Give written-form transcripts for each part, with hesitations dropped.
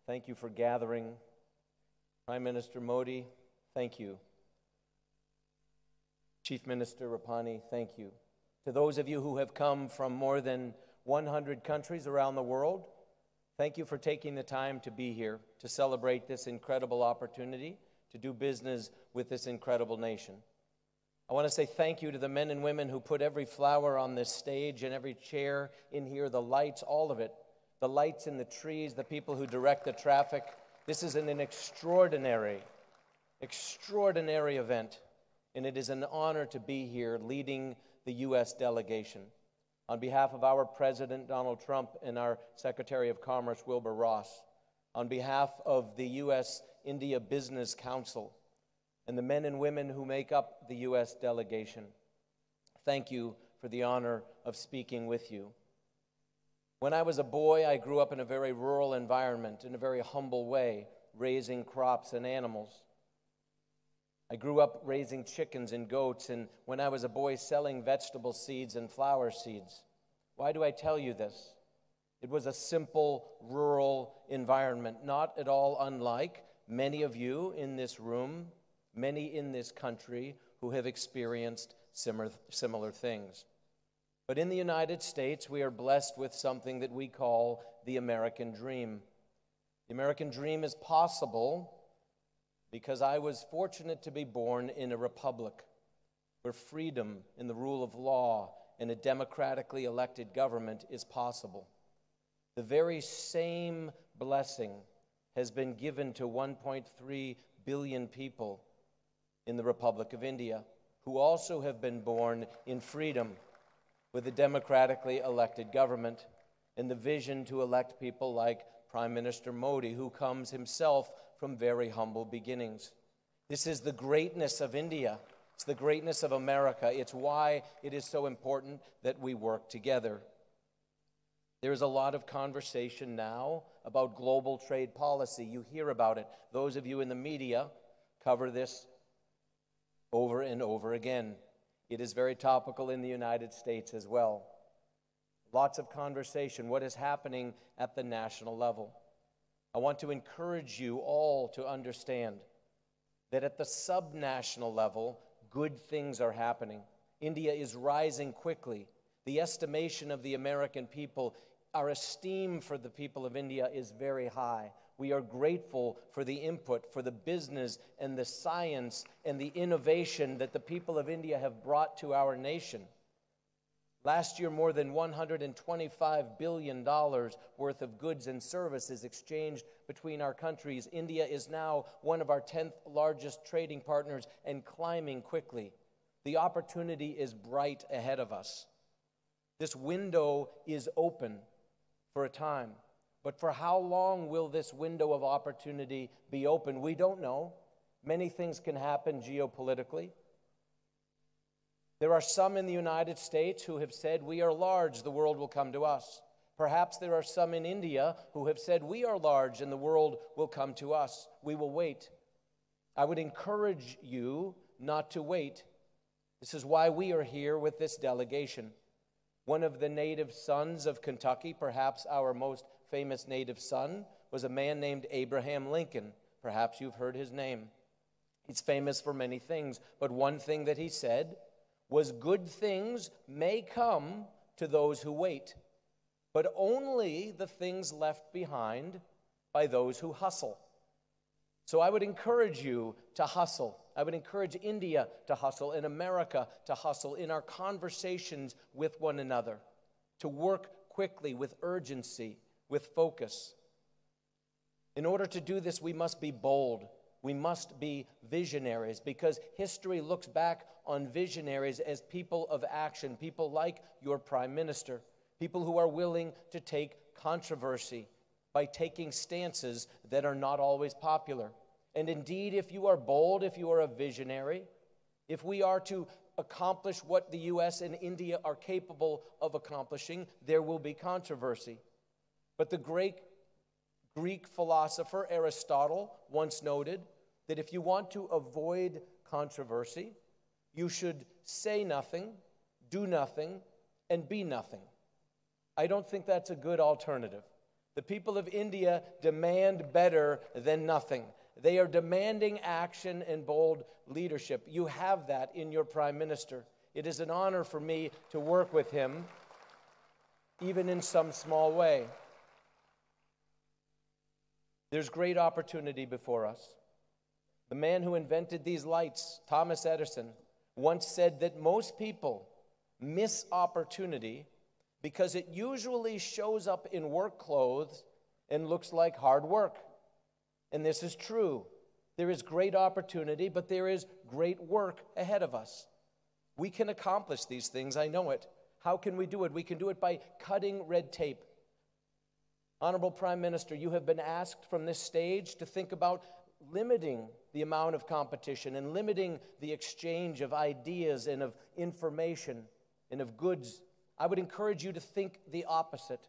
Thank you for gathering. Prime Minister Modi, thank you. Chief Minister Rapani, thank you. To those of you who have come from more than 100 countries around the world, thank you for taking the time to be here to celebrate this incredible opportunity to do business with this incredible nation. I want to say thank you to the men and women who put every flower on this stage and every chair in here, the lights, all of it, the lights in the trees, the people who direct the traffic. This is an extraordinary event, and it is an honor to be here leading the U.S. delegation. On behalf of our President, Donald Trump, and our Secretary of Commerce, Wilbur Ross, on behalf of the U.S.-India Business Council, and the men and women who make up the U.S. delegation, thank you for the honor of speaking with you. When I was a boy, I grew up in a very rural environment, in a very humble way, raising crops and animals. I grew up raising chickens and goats, and when I was a boy, selling vegetable seeds and flower seeds. Why do I tell you this? It was a simple rural environment, not at all unlike many of you in this room, many in this country who have experienced similar things. But in the United States, we are blessed with something that we call the American dream. The American dream is possible because I was fortunate to be born in a republic where freedom and the rule of law and a democratically elected government is possible. The very same blessing has been given to 1.3 billion people in the Republic of India, who also have been born in freedom with a democratically elected government and the vision to elect people like Prime Minister Modi, who comes himself from very humble beginnings. This is the greatness of India. It's the greatness of America. It's why it is so important that we work together. There is a lot of conversation now about global trade policy. You hear about it. Those of you in the media cover this over and over again. It is very topical in the United States as well. Lots of conversation. What is happening at the national level? I want to encourage you all to understand that at the subnational level, good things are happening. India is rising quickly. The estimation of the American people, our esteem for the people of India is very high. We are grateful for the input, for the business and the science and the innovation that the people of India have brought to our nation. Last year, more than $125 billion worth of goods and services exchanged between our countries. India is now one of our 10th largest trading partners and climbing quickly. The opportunity is bright ahead of us. This window is open for a time. But for how long will this window of opportunity be open? We don't know. Many things can happen geopolitically. There are some in the United States who have said, we are large, the world will come to us. Perhaps there are some in India who have said, we are large and the world will come to us. We will wait. I would encourage you not to wait. This is why we are here with this delegation. One of the native sons of Kentucky, perhaps our most famous native son, was a man named Abraham Lincoln. Perhaps you've heard his name. He's famous for many things, but one thing that he said was, good things may come to those who wait, but only the things left behind by those who hustle. So I would encourage you to hustle. I would encourage India to hustle and America to hustle in our conversations with one another, to work quickly with urgency, with focus. In order to do this, we must be bold. We must be visionaries, because history looks back on visionaries as people of action, people like your Prime Minister, people who are willing to take controversy by taking stances that are not always popular. And indeed, if you are bold, if you are a visionary, if we are to accomplish what the U.S. and India are capable of accomplishing, there will be controversy. But the great Greek philosopher Aristotle once noted that if you want to avoid controversy, you should say nothing, do nothing, and be nothing. I don't think that's a good alternative. The people of India demand better than nothing. They are demanding action and bold leadership. You have that in your Prime Minister. It is an honor for me to work with him, even in some small way. There's great opportunity before us. The man who invented these lights, Thomas Edison, once said that most people miss opportunity because it usually shows up in work clothes and looks like hard work. And this is true. There is great opportunity, but there is great work ahead of us. We can accomplish these things, I know it. How can we do it? We can do it by cutting red tape. Honorable Prime Minister, you have been asked from this stage to think about limiting the amount of competition and limiting the exchange of ideas and of information and of goods. I would encourage you to think the opposite.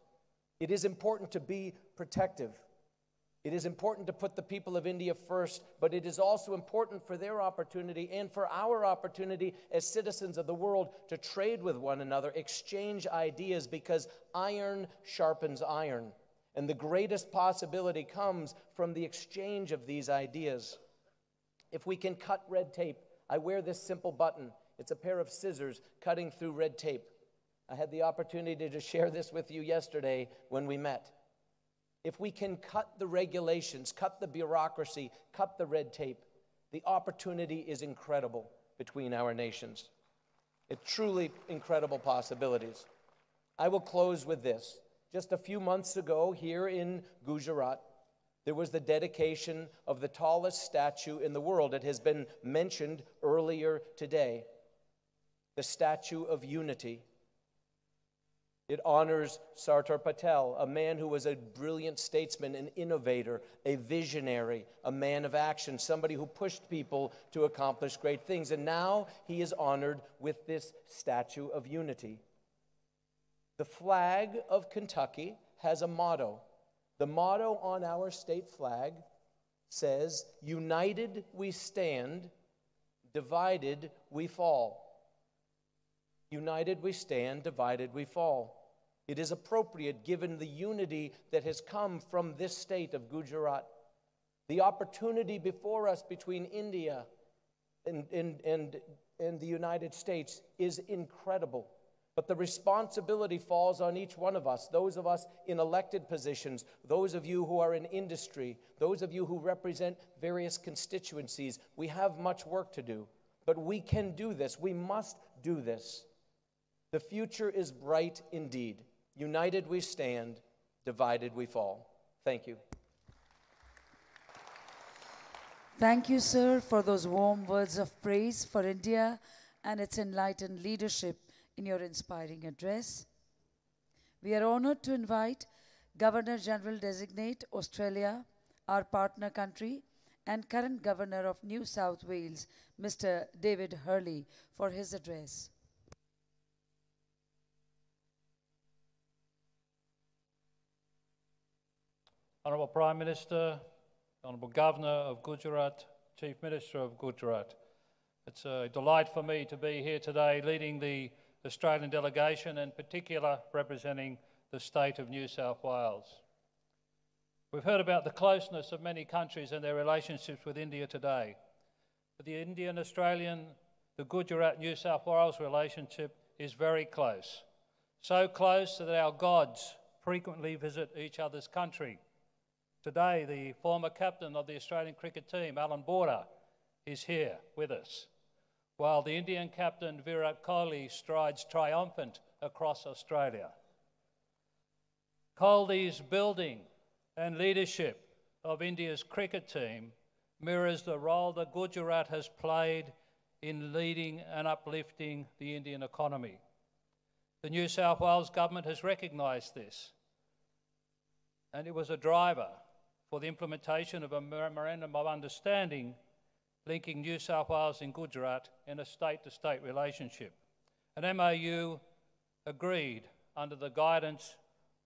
It is important to be protective. It is important to put the people of India first, but it is also important for their opportunity and for our opportunity as citizens of the world to trade with one another, exchange ideas, because iron sharpens iron. And the greatest possibility comes from the exchange of these ideas. If we can cut red tape, I wear this simple button. It's a pair of scissors cutting through red tape. I had the opportunity to share this with you yesterday when we met. If we can cut the regulations, cut the bureaucracy, cut the red tape, the opportunity is incredible between our nations. It's truly incredible possibilities. I will close with this. Just a few months ago here in Gujarat, there was the dedication of the tallest statue in the world. It has been mentioned earlier today. The Statue of Unity. It honors Sardar Patel, a man who was a brilliant statesman, an innovator, a visionary, a man of action, somebody who pushed people to accomplish great things. And now he is honored with this Statue of Unity. The flag of Kentucky has a motto. The motto on our state flag says, "United we stand, divided we fall." United we stand, divided we fall. It is appropriate given the unity that has come from this state of Gujarat. The opportunity before us between India and the United States is incredible. But the responsibility falls on each one of us, those of us in elected positions, those of you who are in industry, those of you who represent various constituencies. We have much work to do, but we can do this. We must do this. The future is bright indeed. United we stand, divided we fall. Thank you. Thank you, sir, for those warm words of praise for India and its enlightened leadership in your inspiring address. We are honored to invite Governor General Designate Australia, our partner country, and current Governor of New South Wales, Mr. David Hurley, for his address. Honourable Prime Minister, Honourable Governor of Gujarat, Chief Minister of Gujarat. It's a delight for me to be here today leading the Australian delegation, in particular representing the state of New South Wales. We've heard about the closeness of many countries and their relationships with India today. But the Indian-Australian, the Gujarat-New South Wales relationship is very close. So close that our gods frequently visit each other's country. Today, the former captain of the Australian cricket team, Alan Border, is here with us, while the Indian captain, Virat Kohli, strides triumphant across Australia. Kohli's building and leadership of India's cricket team mirrors the role that Gujarat has played in leading and uplifting the Indian economy. The New South Wales government has recognised this, and it was a driver for the implementation of a memorandum of understanding linking New South Wales and Gujarat in a state-to-state relationship. An MOU agreed under the guidance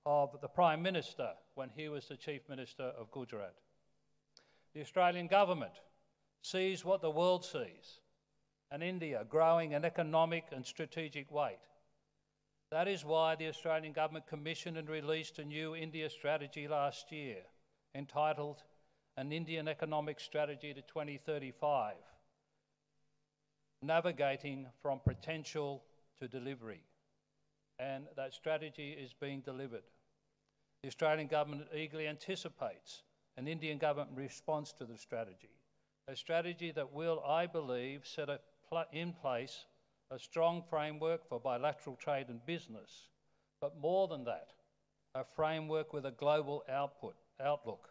of the Prime Minister when he was the Chief Minister of Gujarat. The Australian government sees what the world sees, and India growing in economic and strategic weight. That is why the Australian Government commissioned and released a new India strategy last year, entitled An Indian Economic Strategy to 2035, Navigating from Potential to Delivery. And that strategy is being delivered. The Australian Government eagerly anticipates an Indian government response to the strategy, a strategy that will, I believe, set in place a strong framework for bilateral trade and business, but more than that, a framework with a global outlook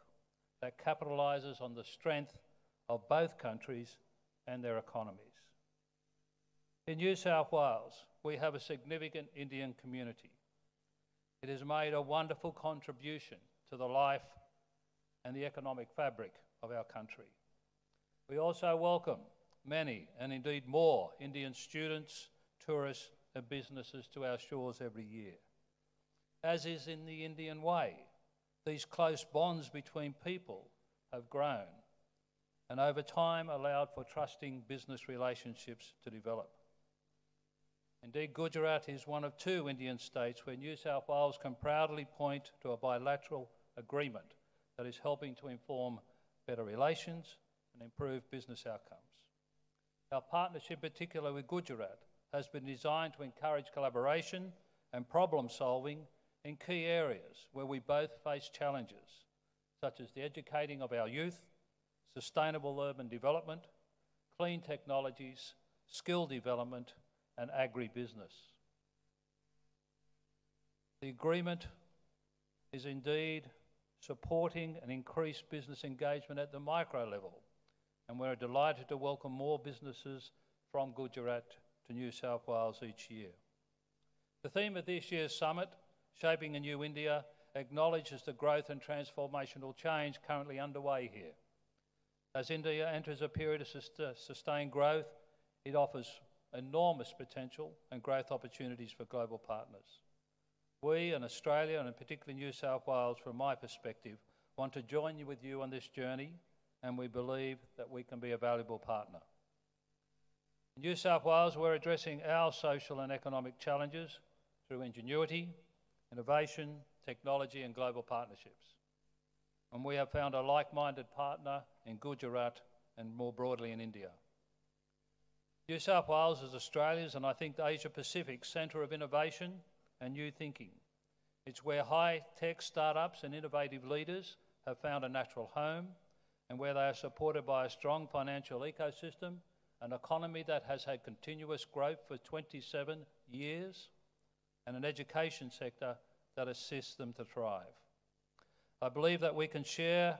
that capitalises on the strength of both countries and their economies. In New South Wales, we have a significant Indian community. It has made a wonderful contribution to the life and the economic fabric of our country. We also welcome many, and indeed more, Indian students, tourists and businesses to our shores every year. As is in the Indian way, these close bonds between people have grown and over time allowed for trusting business relationships to develop. Indeed, Gujarat is one of two Indian states where New South Wales can proudly point to a bilateral agreement that is helping to inform better relations and improve business outcomes. Our partnership, in particular with Gujarat, has been designed to encourage collaboration and problem solving in key areas where we both face challenges, such as the educating of our youth, sustainable urban development, clean technologies, skill development, and agribusiness. The agreement is indeed supporting an increased business engagement at the micro level, and we're delighted to welcome more businesses from Gujarat to New South Wales each year. The theme of this year's summit, Shaping a New India, acknowledges the growth and transformational change currently underway here. As India enters a period of sustained growth, it offers enormous potential and growth opportunities for global partners. We in Australia, and particularly New South Wales, from my perspective, want to join with you on this journey, and we believe that we can be a valuable partner. In New South Wales, we're addressing our social and economic challenges through ingenuity, innovation, technology and global partnerships. And we have found a like-minded partner in Gujarat and more broadly in India. New South Wales is Australia's, and I think the Asia-Pacific, centre of innovation and new thinking. It's where high-tech startups and innovative leaders have found a natural home, and where they are supported by a strong financial ecosystem, an economy that has had continuous growth for 27 years, and an education sector that assists them to thrive. I believe that we can share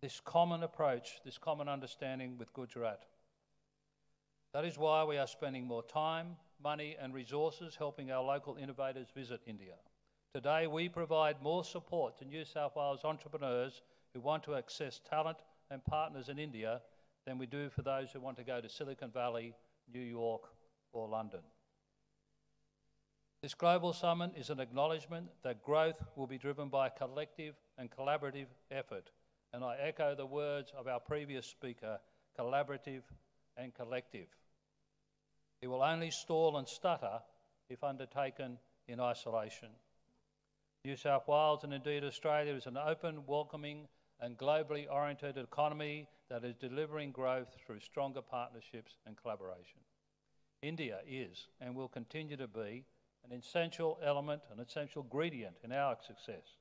this common approach, this common understanding with Gujarat. That is why we are spending more time, money and resources helping our local innovators visit India. Today, we provide more support to New South Wales entrepreneurs who want to access talent and partners in India than we do for those who want to go to Silicon Valley, New York or London. This global summit is an acknowledgement that growth will be driven by collective and collaborative effort, and I echo the words of our previous speaker, collaborative and collective. It will only stall and stutter if undertaken in isolation. New South Wales, and indeed Australia, is an open, welcoming and globally oriented economy that is delivering growth through stronger partnerships and collaboration. India is and will continue to be an essential element, an essential ingredient in our success.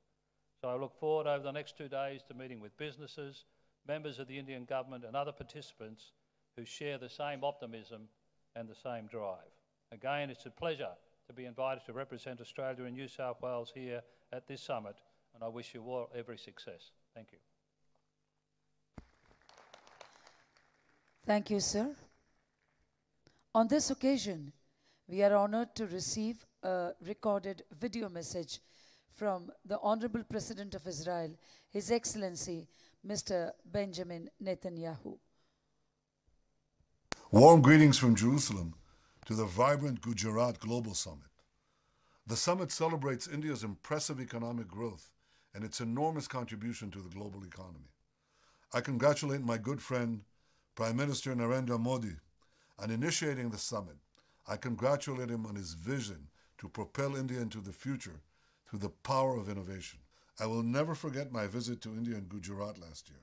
So I look forward over the next 2 days to meeting with businesses, members of the Indian government and other participants who share the same optimism and the same drive. Again, it's a pleasure to be invited to represent Australia and New South Wales here at this summit, and I wish you all every success. Thank you. Thank you, sir. On this occasion, we are honoured to receive a recorded video message from the Honourable President of Israel, His Excellency, Mr. Benjamin Netanyahu. Warm greetings from Jerusalem to the vibrant Gujarat Global Summit. The summit celebrates India's impressive economic growth and its enormous contribution to the global economy. I congratulate my good friend, Prime Minister Narendra Modi, on initiating the summit. I congratulate him on his vision to propel India into the future through the power of innovation. I will never forget my visit to India and Gujarat last year.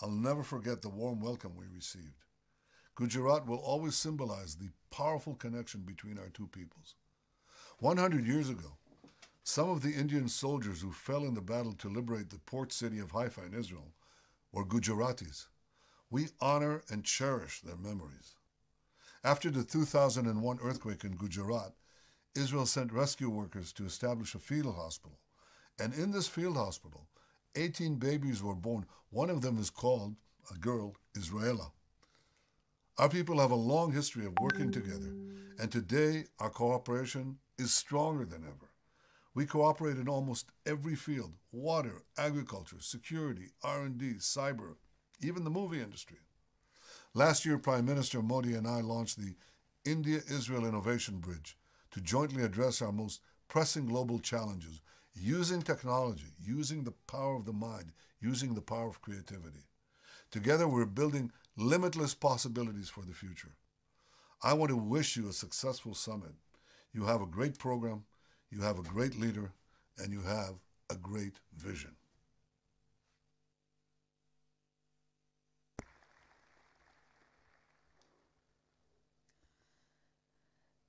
I'll never forget the warm welcome we received. Gujarat will always symbolize the powerful connection between our two peoples. 100 years ago, some of the Indian soldiers who fell in the battle to liberate the port city of Haifa in Israel were Gujaratis. We honor and cherish their memories. After the 2001 earthquake in Gujarat, Israel sent rescue workers to establish a field hospital. And in this field hospital, 18 babies were born. One of them is called, a girl, Israela. Our people have a long history of working together, and today our cooperation is stronger than ever. We cooperate in almost every field: water, agriculture, security, R&D, cyber, even the movie industry. Last year, Prime Minister Modi and I launched the India-Israel Innovation Bridge to jointly address our most pressing global challenges, using technology, using the power of the mind, using the power of creativity. Together, we're building limitless possibilities for the future. I want to wish you a successful summit. You have a great program, you have a great leader, and you have a great vision.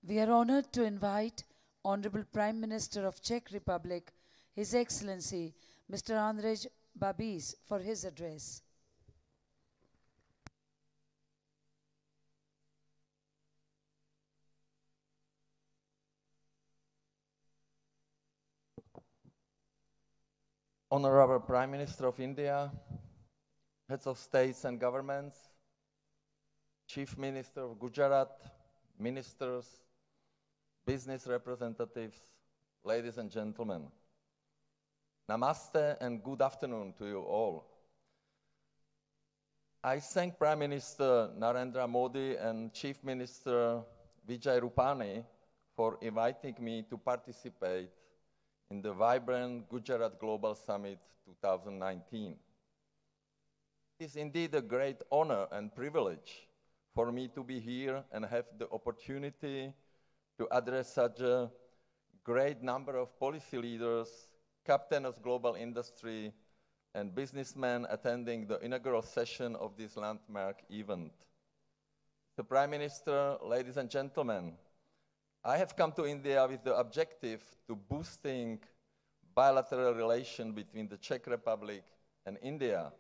We are honored to invite Honorable Prime Minister of Czech Republic, His Excellency Mr. Andrej Babiš, for his address. Honorable Prime Minister of India, heads of states and governments, Chief Minister of Gujarat, ministers, business representatives, ladies and gentlemen. Namaste and good afternoon to you all. I thank Prime Minister Narendra Modi and Chief Minister Vijay Rupani for inviting me to participate in the vibrant Gujarat Global Summit 2019. It is indeed a great honor and privilege for me to be here and have the opportunity to address such a great number of policy leaders, captains of global industry, and businessmen attending the inaugural session of this landmark event. The Prime Minister, ladies and gentlemen, I have come to India with the objective to boosting bilateral relations between the Czech Republic and India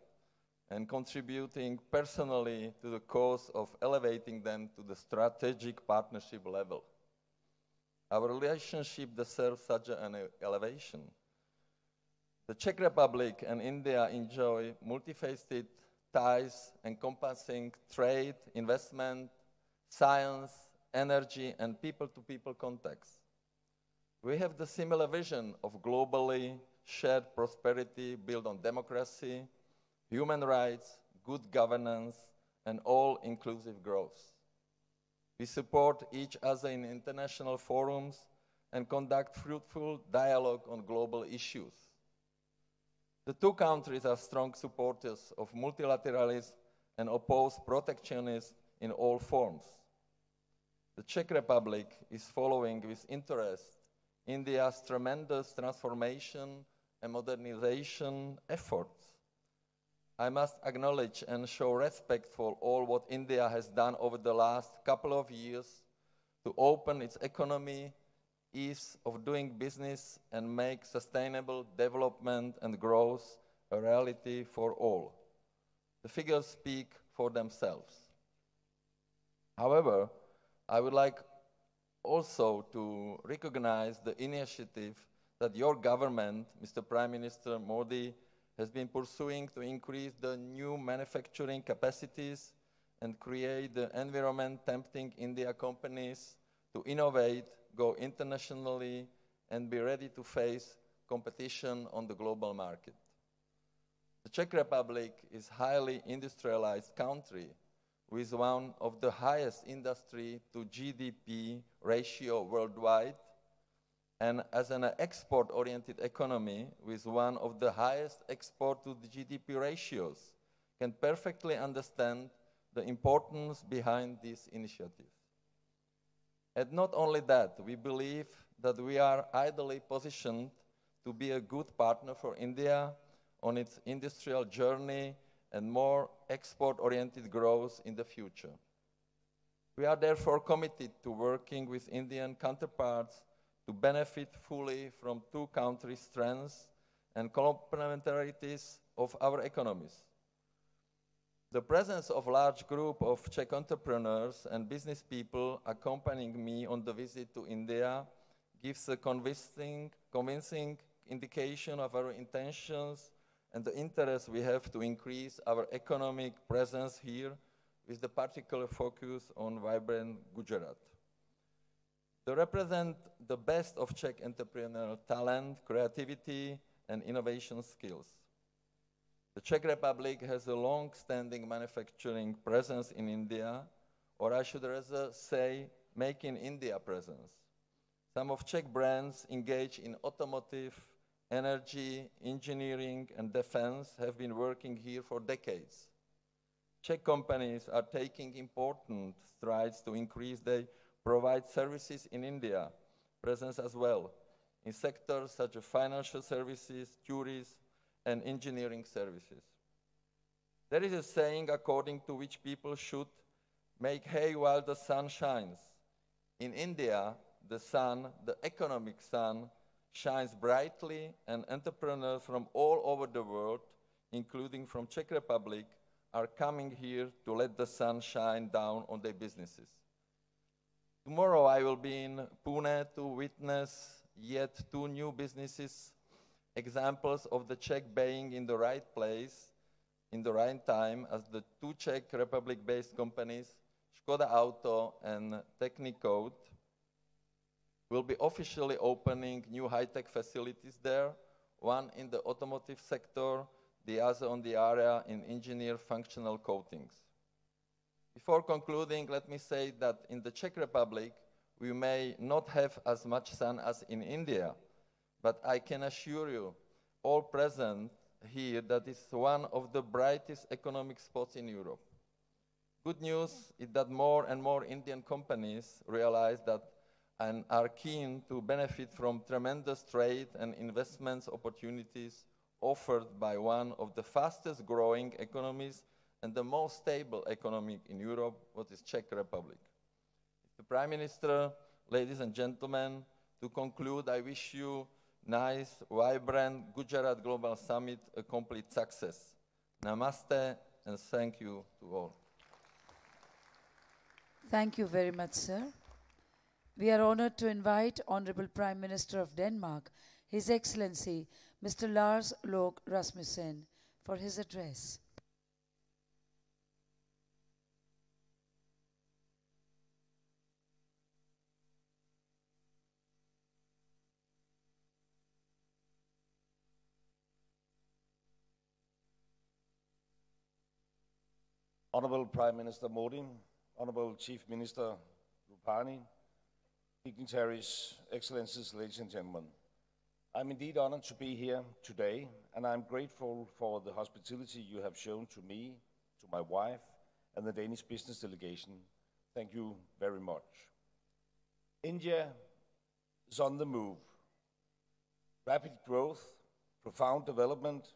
and contributing personally to the cause of elevating them to the strategic partnership level. Our relationship deserves such an elevation. The Czech Republic and India enjoy multifaceted ties encompassing trade, investment, science, energy, and people-to-people contacts. We have the similar vision of globally shared prosperity built on democracy, human rights, good governance, and all-inclusive growth. We support each other in international forums and conduct fruitful dialogue on global issues. The two countries are strong supporters of multilateralism and oppose protectionism in all forms. The Czech Republic is following with interest India's tremendous transformation and modernization efforts. I must acknowledge and show respect for all what India has done over the last couple of years to open its economy, ease of doing business, and make sustainable development and growth a reality for all. The figures speak for themselves. However, I would like also to recognize the initiative that your government, Mr. Prime Minister Modi, has been pursuing to increase the new manufacturing capacities and create the environment tempting India companies to innovate, go internationally, and be ready to face competition on the global market. The Czech Republic is a highly industrialized country with one of the highest industry to GDP ratio worldwide, and as an export-oriented economy with one of the highest export to the GDP ratios, can perfectly understand the importance behind this initiative. And not only that, we believe that we are ideally positioned to be a good partner for India on its industrial journey and more export-oriented growth in the future. We are therefore committed to working with Indian counterparts to benefit fully from two countries' strengths and complementarities of our economies. The presence of a large group of Czech entrepreneurs and business people accompanying me on the visit to India gives a convincing indication of our intentions and the interest we have to increase our economic presence here, with the particular focus on vibrant Gujarat. They represent the best of Czech entrepreneurial talent, creativity, and innovation skills. The Czech Republic has a long-standing manufacturing presence in India, or I should rather say, Make in India presence. Some of Czech brands engaged in automotive, energy, engineering, and defense have been working here for decades. Czech companies are taking important strides to increase their provide services in India, presence as well, in sectors such as financial services, tourism, and engineering services. There is a saying according to which people should make hay while the sun shines. In India, the sun, the economic sun, shines brightly, and entrepreneurs from all over the world, including from Czech Republic, are coming here to let the sun shine down on their businesses. Tomorrow I will be in Pune to witness yet two new businesses, examples of the Czech being in the right place, in the right time, as the two Czech Republic-based companies, Škoda Auto and Technicode, will be officially opening new high-tech facilities there, one in the automotive sector, the other on the area in engineer functional coatings. Before concluding, let me say that in the Czech Republic, we may not have as much sun as in India, but I can assure you, all present here, that is one of the brightest economic spots in Europe. Good news is that more and more Indian companies realize that and are keen to benefit from tremendous trade and investments opportunities offered by one of the fastest growing economies and the most stable economy in Europe, what is Czech Republic. Mr. Prime Minister, ladies and gentlemen, to conclude, I wish you nice, vibrant Gujarat Global Summit a complete success. Namaste and thank you to all. Thank you very much, sir. We are honored to invite Honorable Prime Minister of Denmark, His Excellency, Mr. Lars Løkke Rasmussen, for his address. Honorable Prime Minister Modi, Honorable Chief Minister Rupani, dignitaries, excellencies, ladies and gentlemen. I'm indeed honored to be here today, and I'm grateful for the hospitality you have shown to me, to my wife, and the Danish business delegation. Thank you very much. India is on the move. Rapid growth, profound development,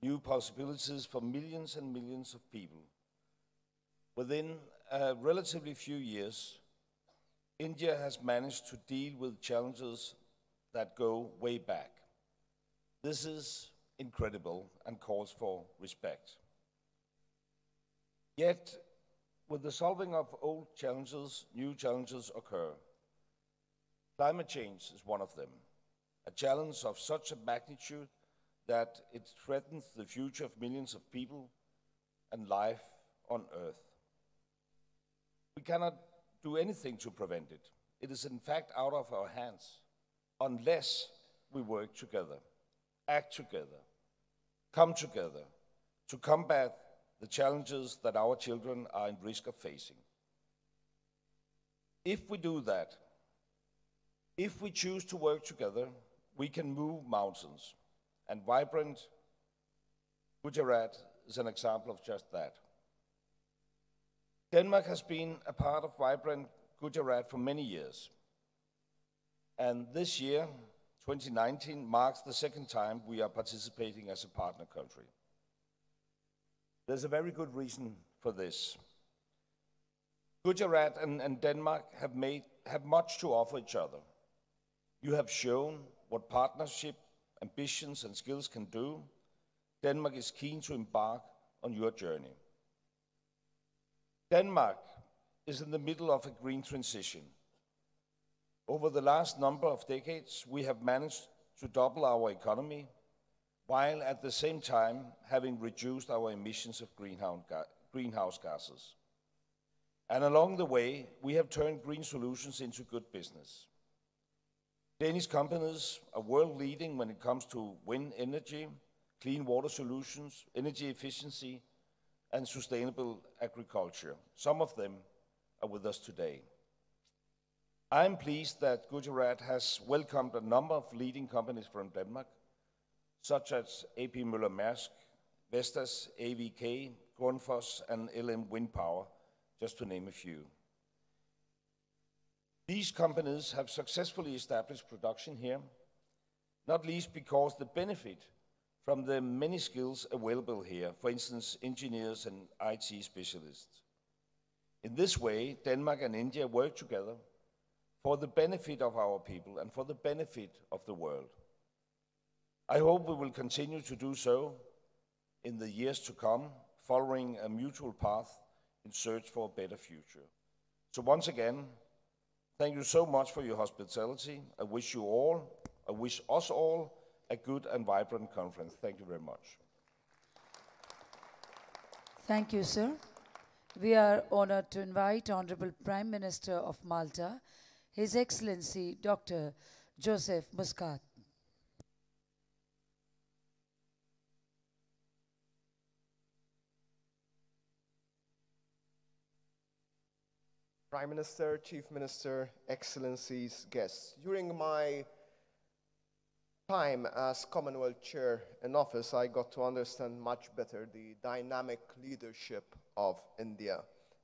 new possibilities for millions and millions of people. Within a relatively few years, India has managed to deal with challenges that go way back. This is incredible and calls for respect. Yet, with the solving of old challenges, new challenges occur. Climate change is one of them, a challenge of such a magnitude that it threatens the future of millions of people and life on Earth. We cannot do anything to prevent it. It is in fact out of our hands unless we work together, act together, come together to combat the challenges that our children are in risk of facing. If we do that, if we choose to work together, we can move mountains, and vibrant Gujarat is an example of just that. Denmark has been a part of vibrant Gujarat for many years. And this year, 2019, marks the second time we are participating as a partner country. There's a very good reason for this. Gujarat and Denmark have much to offer each other. You have shown what partnership, ambitions, and skills can do. Denmark is keen to embark on your journey. Denmark is in the middle of a green transition. Over the last number of decades, we have managed to double our economy, while at the same time having reduced our emissions of greenhouse gases. And along the way, we have turned green solutions into good business. Danish companies are world-leading when it comes to wind energy, clean water solutions, energy efficiency, and sustainable agriculture. Some of them are with us today. I am pleased that Gujarat has welcomed a number of leading companies from Denmark, such as AP Møller Mærsk, Vestas, AVK, Grundfos, and LM Wind Power, just to name a few. These companies have successfully established production here, not least because the benefit from the many skills available here, for instance, engineers and IT specialists. In this way, Denmark and India work together for the benefit of our people and for the benefit of the world. I hope we will continue to do so in the years to come, following a mutual path in search for a better future. So once again, thank you so much for your hospitality. I wish us all a good and vibrant conference. Thank you very much. Thank you, sir. We are honored to invite Honorable Prime Minister of Malta, His Excellency Dr. Joseph Muscat. Prime Minister, Chief Minister, Excellencies, guests. During my time as Commonwealth Chair in office, I got to understand much better the dynamic leadership of India,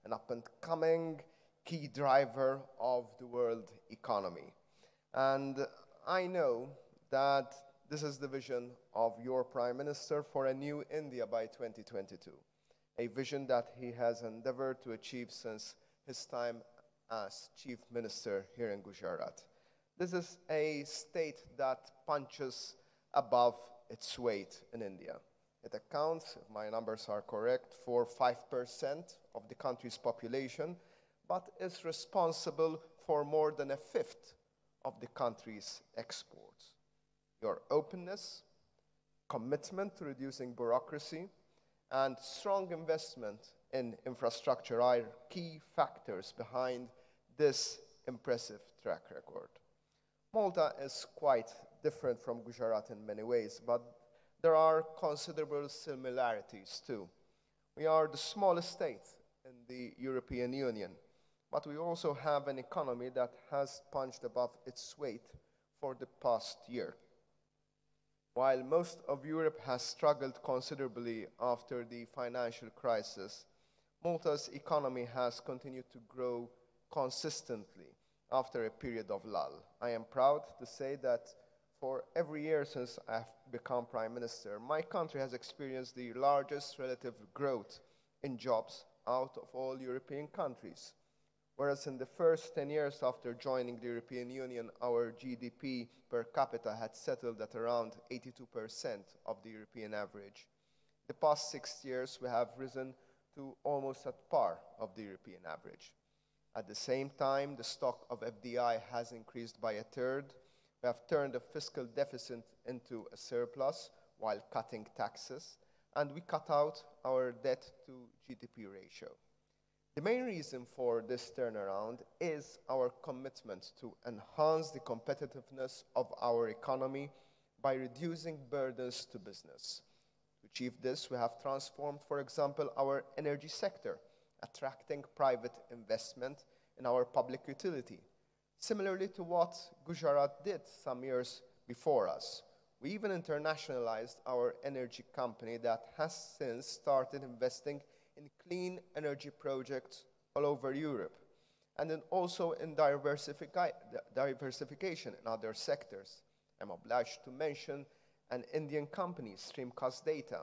an up-and-coming key driver of the world economy. And I know that this is the vision of your Prime Minister for a new India by 2022, a vision that he has endeavored to achieve since his time as Chief Minister here in Gujarat. This is a state that punches above its weight in India. It accounts, if my numbers are correct, for 5% of the country's population, but is responsible for more than a fifth of the country's exports. Your openness, commitment to reducing bureaucracy, and strong investment in infrastructure are key factors behind this impressive track record. Malta is quite different from Gujarat in many ways, but there are considerable similarities too. We are the smallest state in the European Union, but we also have an economy that has punched above its weight for the past year. While most of Europe has struggled considerably after the financial crisis, Malta's economy has continued to grow consistently after a period of lull. I am proud to say that for every year since I've become Prime Minister, my country has experienced the largest relative growth in jobs out of all European countries. Whereas in the first 10 years after joining the European Union, our GDP per capita had settled at around 82% of the European average. The past 6 years, we have risen to almost at par of the European average. At the same time, the stock of FDI has increased by a third. We have turned a fiscal deficit into a surplus while cutting taxes, and we cut out our debt to GDP ratio. The main reason for this turnaround is our commitment to enhance the competitiveness of our economy by reducing burdens to business. To achieve this, we have transformed, for example, our energy sector, attracting private investment in our public utility, similarly to what Gujarat did some years before us. We even internationalized our energy company that has since started investing in clean energy projects all over Europe. and then also in diversification in other sectors. I'm obliged to mention an Indian company, Streamcast Data,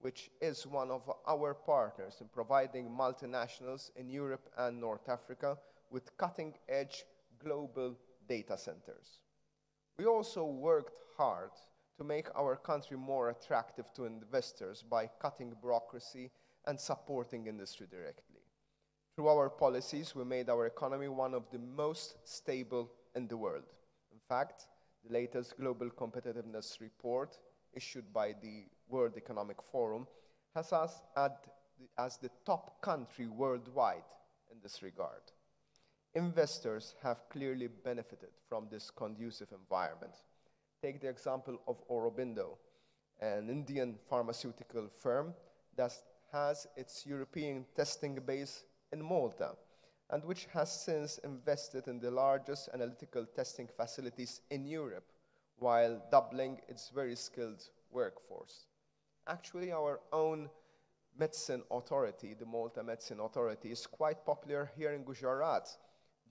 which is one of our partners in providing multinationals in Europe and North Africa with cutting-edge global data centers. We also worked hard to make our country more attractive to investors by cutting bureaucracy and supporting industry directly. Through our policies, we made our economy one of the most stable in the world. In fact, the latest Global Competitiveness Report issued by the World Economic Forum has us as the top country worldwide in this regard. Investors have clearly benefited from this conducive environment. Take the example of Aurobindo, an Indian pharmaceutical firm that has its European testing base in Malta, and which has since invested in the largest analytical testing facilities in Europe, while doubling its very skilled workforce. Actually, our own medicine authority, the Malta Medicine Authority, is quite popular here in Gujarat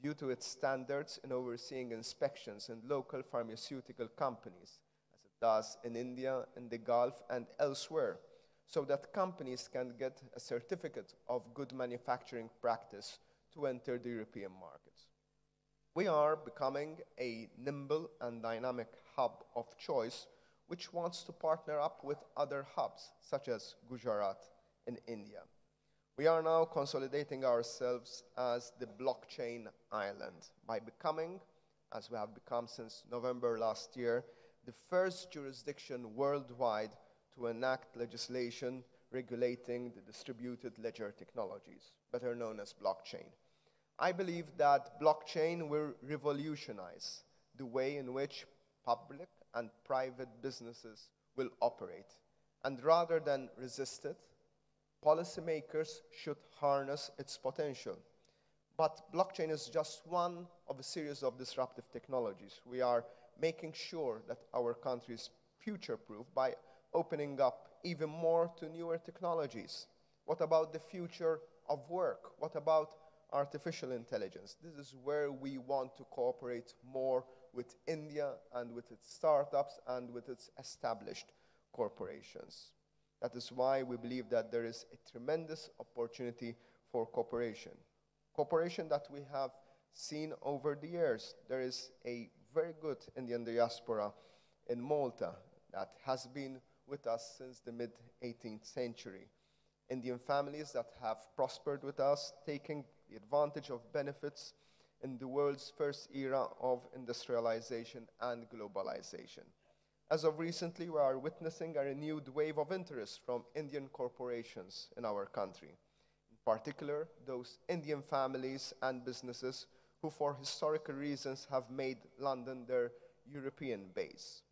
due to its standards in overseeing inspections in local pharmaceutical companies, as it does in India, in the Gulf, and elsewhere, so that companies can get a certificate of good manufacturing practice to enter the European markets. We are becoming a nimble and dynamic hub of choice which wants to partner up with other hubs, such as Gujarat in India. We are now consolidating ourselves as the blockchain island by becoming, as we have become since November last year, the first jurisdiction worldwide to enact legislation regulating the distributed ledger technologies, better known as blockchain. I believe that blockchain will revolutionize the way in which public and private businesses will operate. And rather than resist it, policymakers should harness its potential. But blockchain is just one of a series of disruptive technologies. We are making sure that our country is future-proof by opening up even more to newer technologies. What about the future of work? What about artificial intelligence? This is where we want to cooperate more with India and with its startups and with its established corporations. That is why we believe that there is a tremendous opportunity for cooperation. Cooperation that we have seen over the years. There is a very good Indian diaspora in Malta that has been with us since the mid-18th century. Indian families that have prospered with us, taking the advantage of benefits in the world's first era of industrialization and globalization. As of recently, we are witnessing a renewed wave of interest from Indian corporations in our country. In particular, those Indian families and businesses who for historical reasons have made London their European base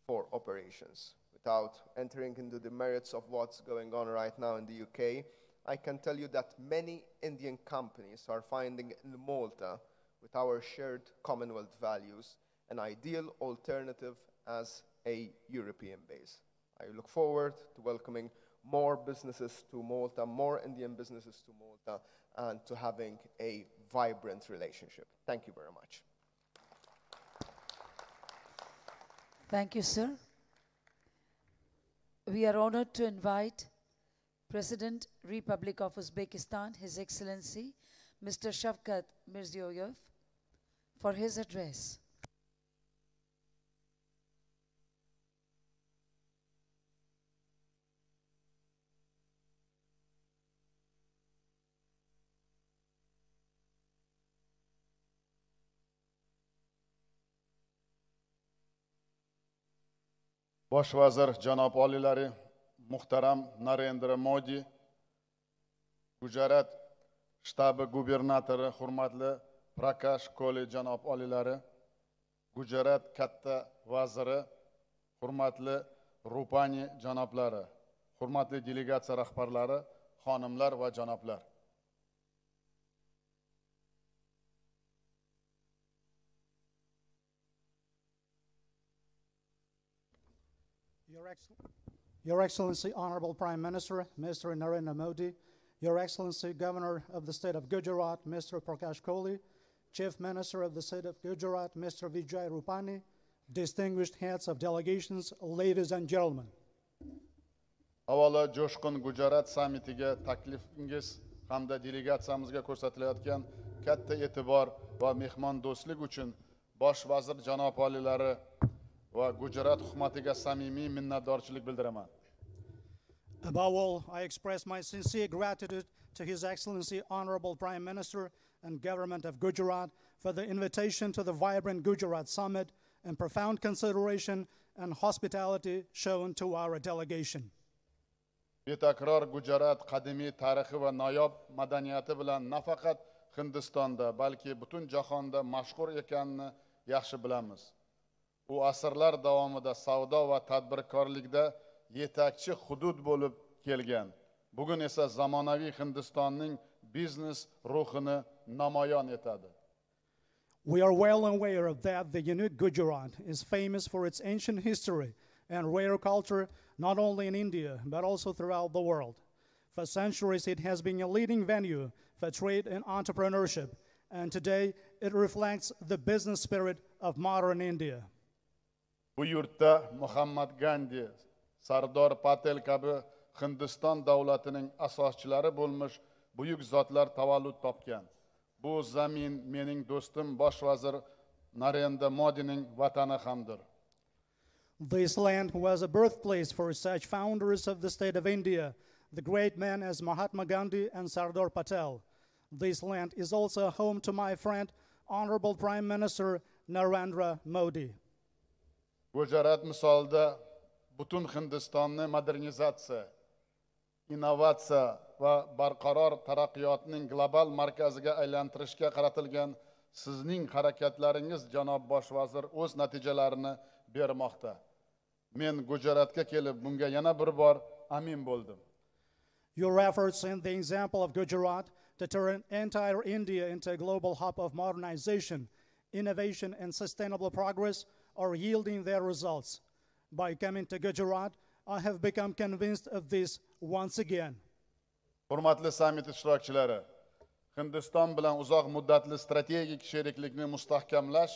for operations. Without entering into the merits of what's going on right now in the UK, I can tell you that many Indian companies are finding in Malta, with our shared Commonwealth values, an ideal alternative as a European base. I look forward to welcoming more businesses to Malta, more Indian businesses to Malta, and to having a vibrant relationship. Thank you very much. Thank you, sir. We are honored to invite President, Republic of Uzbekistan, His Excellency, Mr. Shavkat Mirziyoyev, for his address. Bosh vazir janob oliylari, muhtaram Narendra Modi, Gujarat shtabi gubernatori, hurmatli Prakash Koli janob oliylari, Gujarat katta vaziri, hurmatli Rupani janoblari, hurmatli delegatsiya rahbarlari, xonimlar va janoblar. Your Excellency, Honorable Prime Minister, Mr. Narendra Modi, Your Excellency, Governor of the State of Gujarat, Mr. Prakash Kohli, Chief Minister of the State of Gujarat, Mr. Vijay Rupani, distinguished heads of delegations, ladies and gentlemen. Avvalo Jo'shqin Gujarat sammitiga taklifingiz hamda delegatsiyamizga ko'rsatilayotgan katta e'tibor va mehmondo'stlik uchun bosh vazir janob oliylari va Gujarat hukumatiga samimiy minnatdorchilik bildiraman. Above all, I express my sincere gratitude to His Excellency Honorable Prime Minister and Government of Gujarat for the invitation to the vibrant Gujarat Summit and profound consideration and hospitality shown to our delegation. Betakror Gujarat qadimiy tarixi va noyob madaniyati bilan nafaqat Hindistonda, balki butun jahonda mashhur ekanini yaxshi bilamiz. U asrlar davomida savdo va tadbirkorlikda yetakchi hudud bo'lib kelgan. Bugun esa zamonaviy Hindistonning biznes ruhini namoyon etadi. We are well aware of that the unique Gujarat is famous for its ancient history and rare culture, not only in India, but also throughout the world. For centuries, it has been a leading venue for trade and entrepreneurship, and today it reflects the business spirit of modern India. Bu yurtda Muhammad Gandhi, Sardor Patel kabi Hindiston davlatining asoschilari bo'lmish buyuk zotlar tavallud topgan. Bu zamin mening do'stim bosh vazir Narendra Modining vatani hamdir. This land was a birthplace for such founders of the state of India, the great men as Mahatma Gandhi and Sardar Patel. This land is also home to my friend, Honorable Prime Minister Narendra Modi. Gujarat misolida butun Hindistonni modernizatsiya, innovatsiya va barqaror taraqqiyotning global markaziga aylantirishga qaratilgan sizning harakatlaringiz janob bosh vazir o'z natijalarini bermoqda. Men Gujaratga kelib bunga yana bir bor amin bo'ldim. Your efforts and the example of Gujarat to turn entire India into a global hub of modernization, innovation, and sustainable progress are yielding their results. By coming to Gujarat, I have become convinced of this once again. Hurmatli sammit ishtirokchilari, Hindiston bilan uzoq muddatli strategik sheriklikni mustahkamlash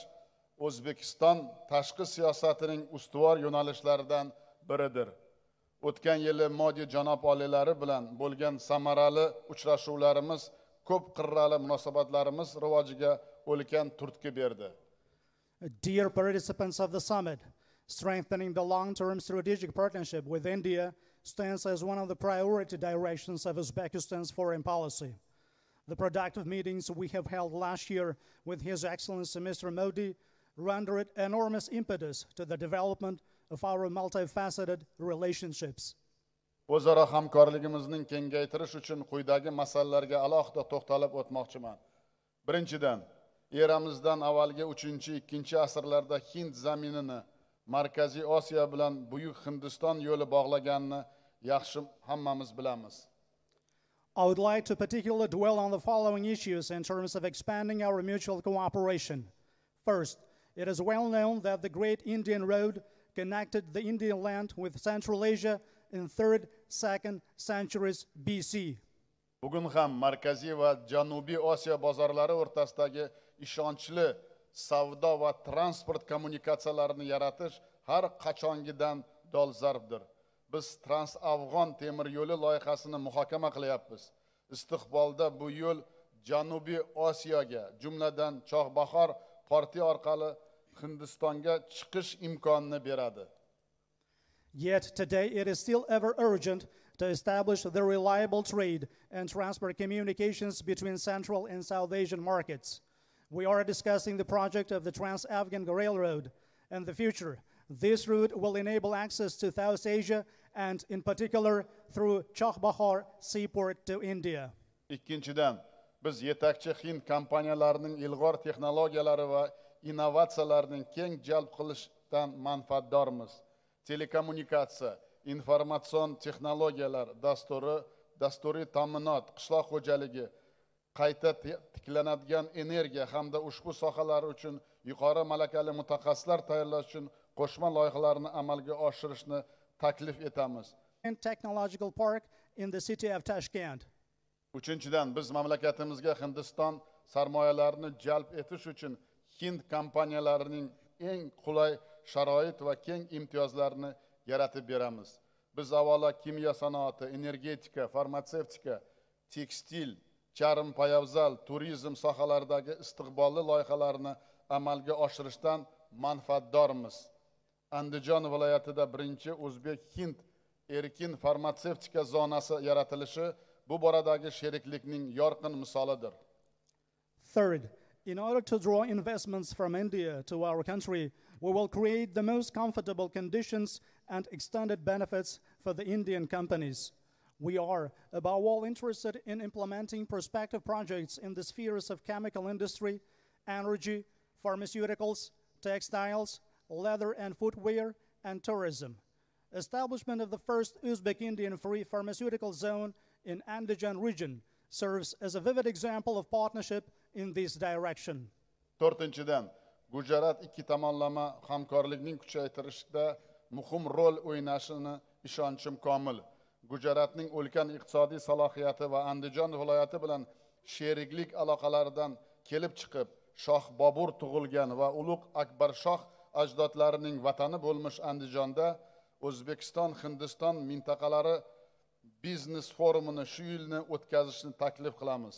O'zbekiston tashqi siyosatining ustuvor yo'nalishlaridan biridir. O'tgan yili Modi janob oliylari bilan bo'lgan samarali uchrashuvlarimiz ko'p qirrali munosabatlarimiz rivojiga ulkan turtki berdi. Dear participants of the summit, strengthening the long-term strategic partnership with India stands as one of the priority directions of Uzbekistan's foreign policy. The productive meetings we have held last year with His Excellency Mr. Modi rendered enormous impetus to the development of our multifaceted relationships. O'zaro hamkorligimizning kengaytirish uchun quyidagi masalalarga alohida to'xtalib o'tmoqchiman. Birinchidan, eramizdan avvalgi 3-2 asrlarda Hind zaminini Markaziy Osiyo bilan buyuk Hindiston yo'li bog'laganini yaxshi hammamiz bilamiz. I would like to particularly dwell on the following issues in terms of expanding our mutual cooperation. First, it is well known that the Great Indian Road connected the Indian land with Central Asia in 3rd, 2nd centuries BC. Bugun ham Markaziy va Janubiy Osiyo bozorlari o'rtasidagi ishonchli savdo va transport kommunikatsiyalarini yaratish har qachongidan dolzarbdir. Biz Trans-Afg'on temir yo'li loyihasini muhokama qilyapmiz. Istiqbolda bu yo'l Janubiy Osiyoga, jumladan Cho'g'bahor porti orqali Hindistonga chiqish imkonini beradi. Yet today it is still ever urgent to establish the reliable trade and transport communications between Central and South Asian markets. We are discussing the project of the Trans-Afghan Railroad and the future. This route will enable access to South Asia and in particular through Choghbahar seaport to India. Ikkinchidan, biz yetakchi Hind kompaniyalarining ilg'or texnologiyalari va innovatsiyalarining keng jalb qilishdan manfaatdormiz. Telekommunikatsiya, informatsion texnologiyalar dasturiy ta'minot, qishloq xo'jaligi, qayta tiklanadigan energiya hamda ushbu sohalar uchun yuqori malakali mutaxassislar tayyorlash uchun qo'shma loyihalarni amalga oshirishni taklif etamiz. Technological Park in the city of Tashkent. Uchinchidan, biz mamlakatimizga Hindiston sarmoyalarini jalb etish uchun Hind kompaniyalarining eng qulay sharoit va keng imtiyozlarni yaratib beramiz. Biz avvalo kimyo sanoati, energetika, farmatsevtika, tekstil, charm poyabzal, turizm sohalaridagi istiqbolli loyihalarni amalga oshirishdan manfaatdormiz. Andijon viloyatida birinchi O'zbek-Hind erkin farmatsevtika zonasi yaratilishi bu boradagi sheriklikning yorqin misolidir. Third, in order to draw investments from India to our country, we will create the most comfortable conditions and extended benefits for the Indian companies. We are, above all, interested in implementing prospective projects in the spheres of chemical industry, energy, pharmaceuticals, textiles, leather and footwear, and tourism. Establishment of the first Uzbek-Indian free pharmaceutical zone in Andijan region serves as a vivid example of partnership in this direction. To'rtinchidan, Gujarat ikki tomonlama hamkorlikning kuchaytirishda muhim rol o'ynashini ishonchim komil. Gujaratning ulkan iqtisodiy salohiyati va Andijon viloyati bilan sheriklik aloqalaridan kelib chiqib, Shoh Bobur tug'ilgan va ulug' Akbar Shoh ajdodlarining vatani bo'lmish Andijonda O'zbekiston-Hindiston mintaqalari biznes forumini shu yilni o'tkazishni taklif qilamiz.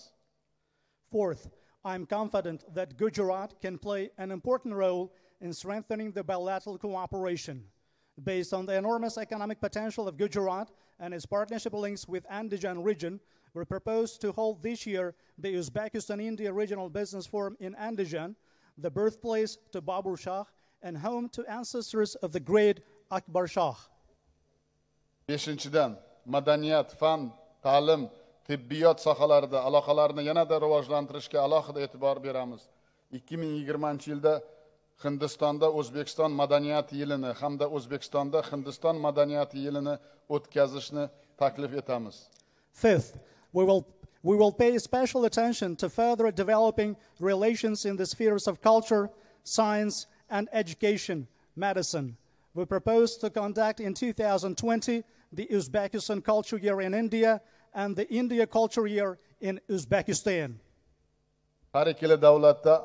Fourth, I'm confident that Gujarat can play an important role in strengthening the bilateral cooperation. Based on the enormous economic potential of Gujarat and its partnership links with Andijan region, we propose to hold this year the Uzbekistan-India Regional Business Forum in Andijan, the birthplace to Babur Shah and home to ancestors of the great Akbar Shah. Beshinchidan, madaniyat, fan, ta'lim, tibbiyot sohalarida aloqalarni yanada rivojlantirishga alohida e'tibor beramiz. 2020-yilda Hindistonda O'zbekiston madaniyat yilini hamda O'zbekistonda Hindiston madaniyat yilini o'tkazishni taklif etamiz. Fifth, we will pay special attention to further developing relations in the spheres of culture, science, and education, medicine. We propose to conduct in 2020 the Uzbekistan Culture Year in India and the India Culture Year in Uzbekistan. Har ikkala davlatda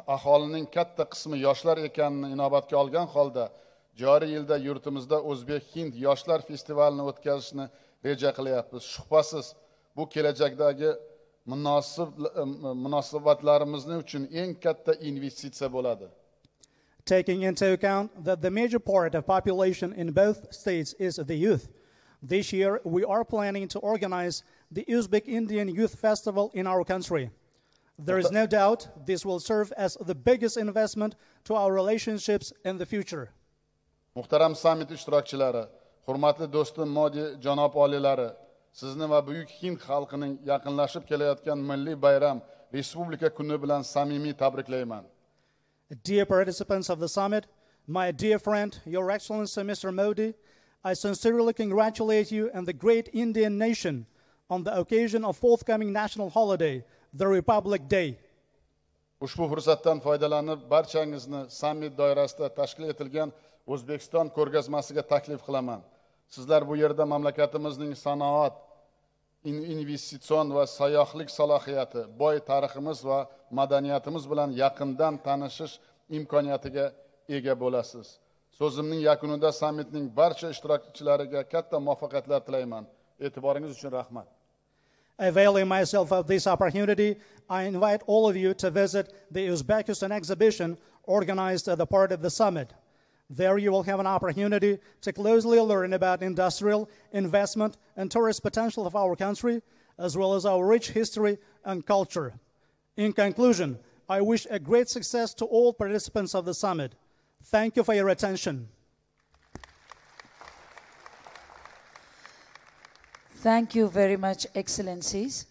aholining katta qismi yoshlar ekanini inobatga olgan holda joriy yilda yurtimizda O'zbek-Hind yoshlar festivalini o'tkazishni reja qilyapmiz. Shubhasiz, bu kelajakdagi munosabatlarimiz uchun eng katta investitsiya bo'ladi. Taking into account that the major part of population in both states is the youth, this year we are planning to organize the Uzbek Indian Youth Festival in our country. There is no doubt this will serve as the biggest investment to our relationships in the future. Muhtaram summit ishtirokchilari, hurmatli do'stim Modi janob oliylari, sizni va buyuk Hind xalqining yaqinlashib kelayotgan milliy bayram Respublika kuni bilan samimiy tabriklayman. Dear participants of the summit, my dear friend, Your Excellency Mr. Modi, I sincerely congratulate you and the great Indian nation on the occasion of forthcoming national holiday, the Republic Day. Ushbu fursatdan foydalanib barchangizni summit doirasida tashkil etilgan O'zbekiston ko'rgazmasiga taklif qilaman. Sizlar bu yerda mamlakatimizning sanoat, investitsion va sayyohlik salohiyati, boy tariximiz va madaniyatimiz bilan yaqindan tanishish imkoniyatiga ega bo'lasiz. So'zimning yakunida sammitning barcha ishtirokchilariga katta muvaffaqiyatlar tilayman. E'tiboringiz uchun rahmat. Availing myself of this opportunity, I invite all of you to visit the Uzbekistan exhibition organized as a part of the summit. There you will have an opportunity to closely learn about industrial, investment, and tourist potential of our country, as well as our rich history and culture. In conclusion, I wish a great success to all participants of the summit. Thank you for your attention. Thank you very much, Excellencies.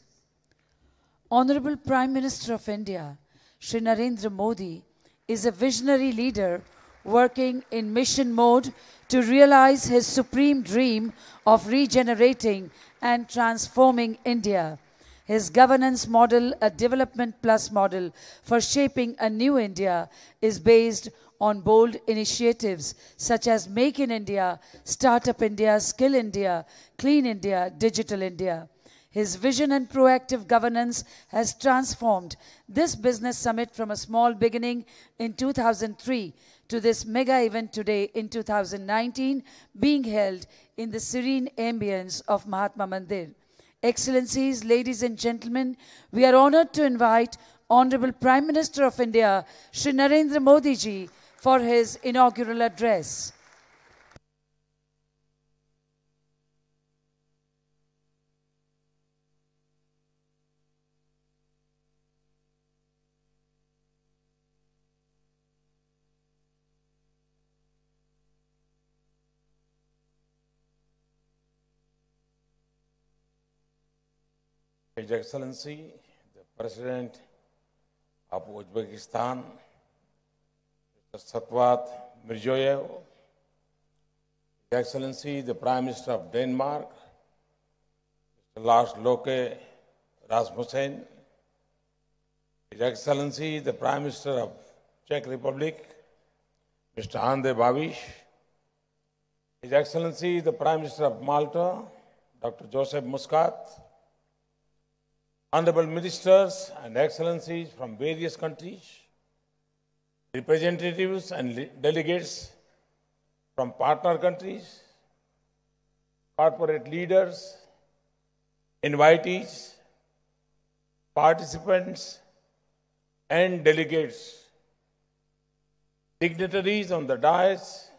Honorable Prime Minister of India, Shri Narendra Modi, is a visionary leader working in mission mode to realize his supreme dream of regenerating and transforming India. His governance model, a development plus model for shaping a new India, is based on bold initiatives such as Make in India, Startup India, Skill India, Clean India, Digital India. His vision and proactive governance has transformed this business summit from a small beginning in 2003 to this mega event today in 2019, being held in the serene ambience of Mahatma Mandir. Excellencies, ladies and gentlemen, we are honored to invite Honorable Prime Minister of India, Shri Narendra Modi ji, for his inaugural address. His Excellency, the President of Uzbekistan, Mr. Satwat Mirzoyev, His Excellency, the Prime Minister of Denmark, Mr. Lars Løkke Rasmussen, His Excellency, the Prime Minister of Czech Republic, Mr. Ande Babiš, His Excellency, the Prime Minister of Malta, Dr. Joseph Muscat, Honorable Ministers and Excellencies from various countries, representatives and delegates from partner countries, corporate leaders, invitees, participants, and delegates, dignitaries on the dais,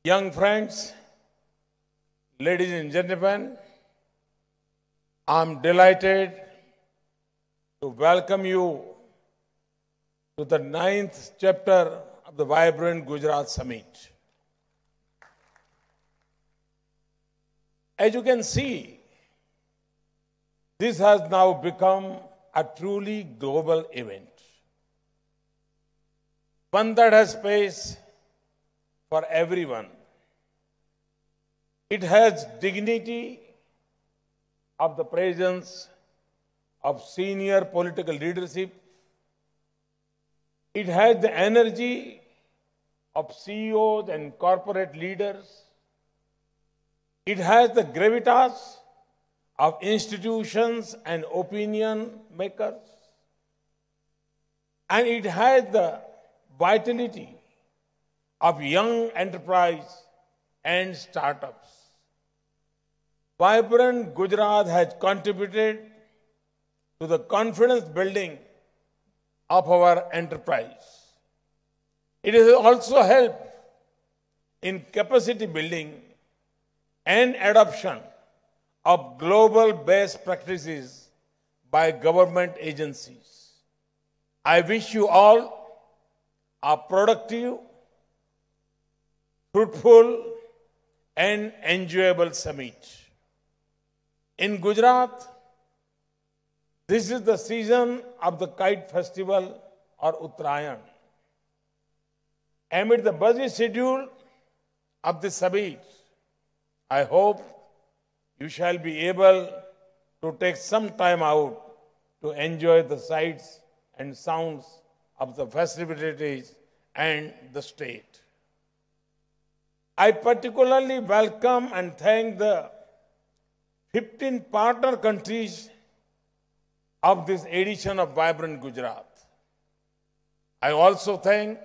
young friends, ladies and gentlemen, I'm delighted to welcome you to the 9th chapter of the Vibrant Gujarat Summit. As you can see, this has now become a truly global event, one that has space for everyone. It has dignity of the presence of senior political leadership. It has the energy of CEOs and corporate leaders. It has the gravitas of institutions and opinion makers. And it has the vitality of young enterprise and startups. Vibrant Gujarat has contributed to the confidence building of our enterprise. It has also helped in capacity building and adoption of global best practices by government agencies. I wish you all a productive, fruitful, and enjoyable summit. In Gujarat, this is the season of the kite festival or Uttarayan. Amid the busy schedule of the summit, I hope you shall be able to take some time out to enjoy the sights and sounds of the festivities and the state. I particularly welcome and thank the 15 partner countries of this edition of Vibrant Gujarat. I also thank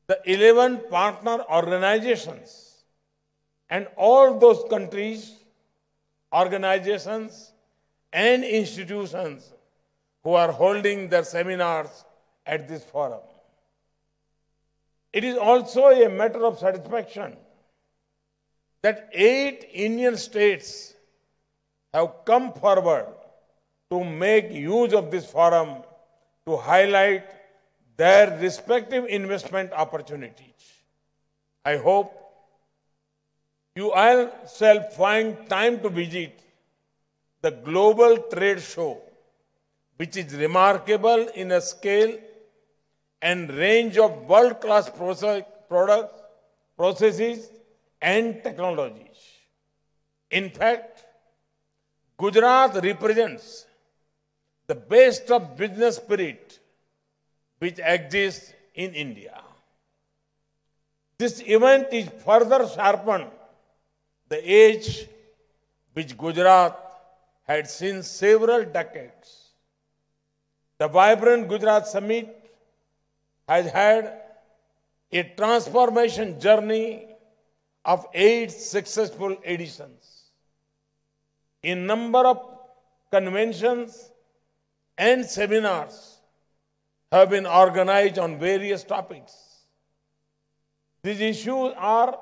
the 11 partner organizations and all those countries, organizations, and institutions who are holding their seminars at this forum. It is also a matter of satisfaction that 8 Indian states have come forward to make use of this forum to highlight their respective investment opportunities. I hope you all shall find time to visit the global trade show, which is remarkable in a scale and range of world-class products, processes, and technologies. In fact, Gujarat represents the best of business spirit which exists in India. This event is further sharpened the edge which Gujarat had seen several decades. The vibrant Gujarat Summit has had a transformation journey of 8 successful editions. A number of conventions and seminars have been organized on various topics. These issues are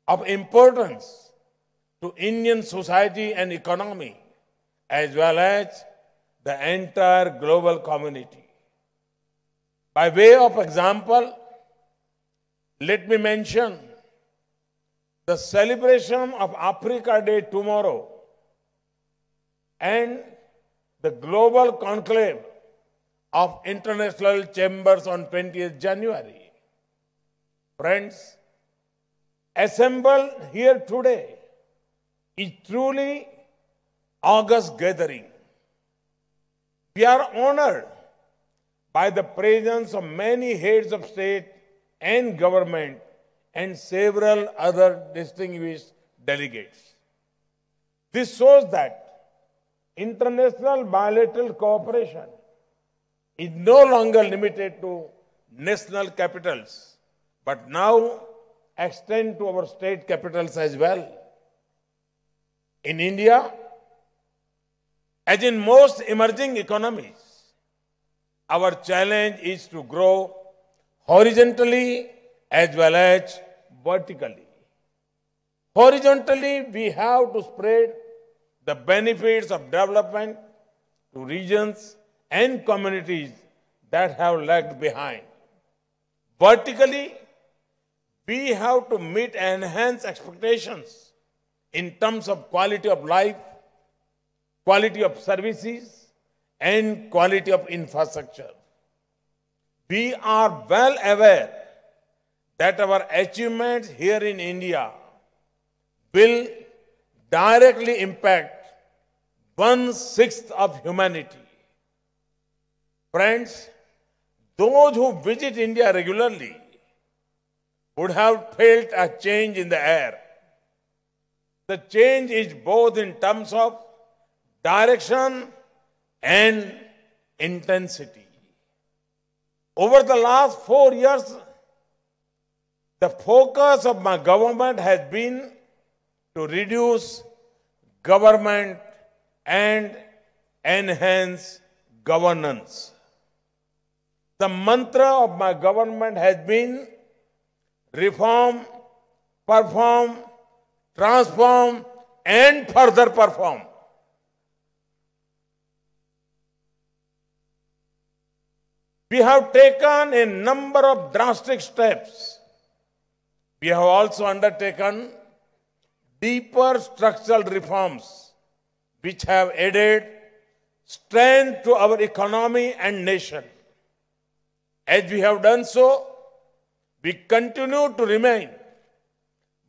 of importance to Indian society and economy, as well as the entire global community. By way of example, let me mention the celebration of Africa Day tomorrow and the global conclave of International Chambers on 20th January. Friends, assembled here today is truly august gathering. We are honored by the presence of many heads of state and government and several other distinguished delegates. This shows that international bilateral cooperation is no longer limited to national capitals, but now extend to our state capitals as well. In India, as in most emerging economies, our challenge is to grow horizontally as well as vertically. Horizontally, we have to spread the benefits of development to regions and communities that have lagged behind. Vertically, we have to meet and enhance expectations in terms of quality of life, quality of services, and quality of infrastructure. We are well aware that our achievements here in India will directly impact 1/6 of humanity. Friends, those who visit India regularly would have felt a change in the air. The change is both in terms of direction and intensity. Over the last 4 years, the focus of my government has been to reduce government and enhance governance. The mantra of my government has been reform, perform, transform, and further perform. We have taken a number of drastic steps. We have also undertaken deeper structural reforms which have added strength to our economy and nation. As we have done so, we continue to remain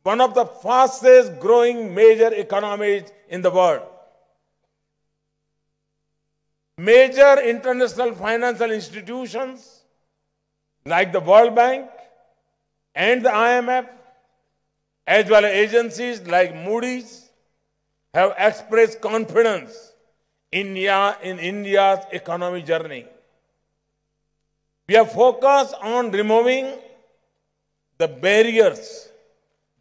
one of the fastest growing major economies in the world. Major international financial institutions like the World Bank and the IMF, as well as agencies like Moody's, have expressed confidence in India's economic journey. We are focused on removing the barriers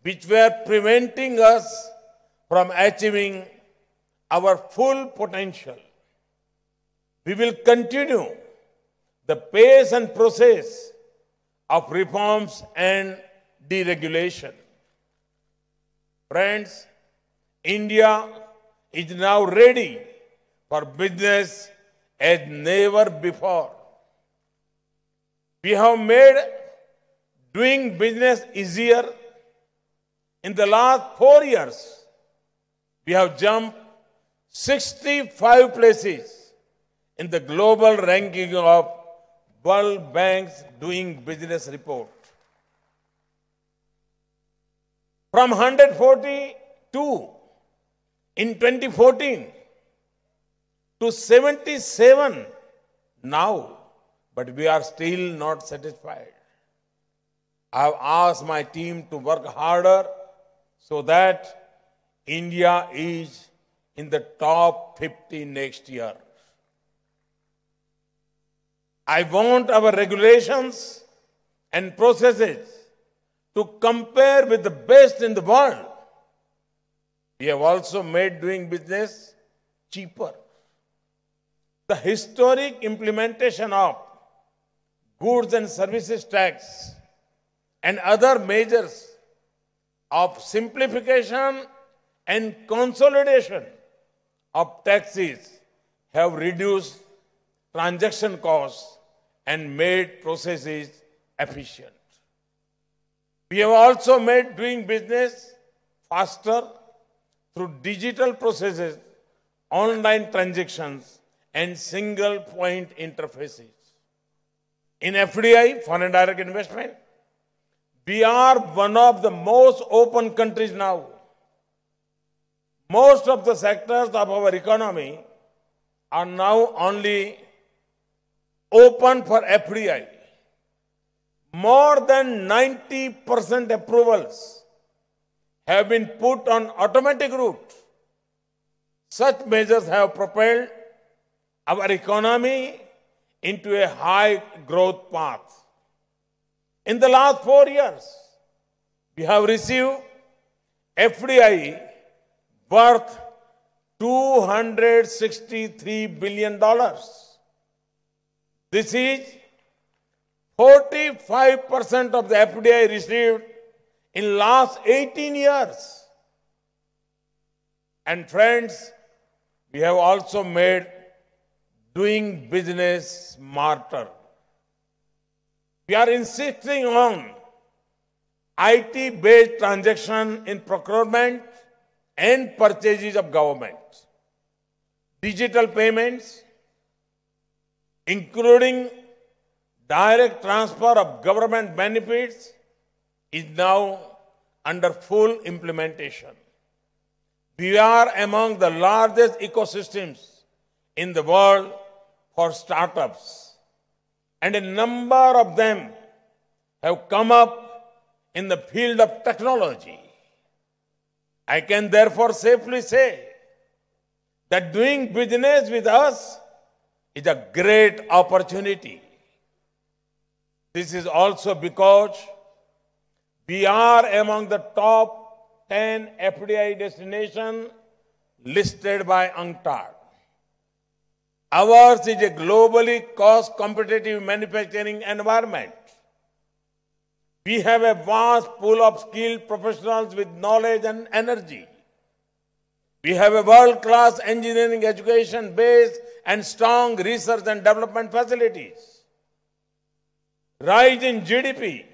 which were preventing us from achieving our full potential. We will continue the pace and process of reforms and deregulation. Friends, India is now ready for business as never before. We have made doing business easier. In the last 4 years, we have jumped 65 places in the global ranking of World Bank's Doing Business report. From 142 in 2014 to 77 now, but we are still not satisfied. I have asked my team to work harder so that India is in the top 50 next year. I want our regulations and processes to compare with the best in the world. We have also made doing business cheaper. The historic implementation of goods and services tax and other measures of simplification and consolidation of taxes have reduced transaction costs and made processes efficient. We have also made doing business faster through digital processes, online transactions, and single point interfaces. In FDI, foreign direct investment, we are one of the most open countries now. Most of the sectors of our economy are now only open for FDI. More than 90% approvals have been put on automatic route. Such measures have propelled our economy into a high growth path. In the last 4 years, we have received FDI worth $263 billion. This is 45% of the FDI received in last 18 years. And friends, we have also made doing business smarter. We are insisting on IT-based transaction in procurement and purchases of government. Digital payments, including direct transfer of government benefits, is now under full implementation. We are among the largest ecosystems in the world for startups, and a number of them have come up in the field of technology. I can therefore safely say that doing business with us is a great opportunity. This is also because we are among the top 10 FDI destinations listed by UNCTAD. Ours is a globally cost-competitive manufacturing environment. We have a vast pool of skilled professionals with knowledge and energy. We have a world-class engineering education base and strong research and development facilities. Rise in GDP,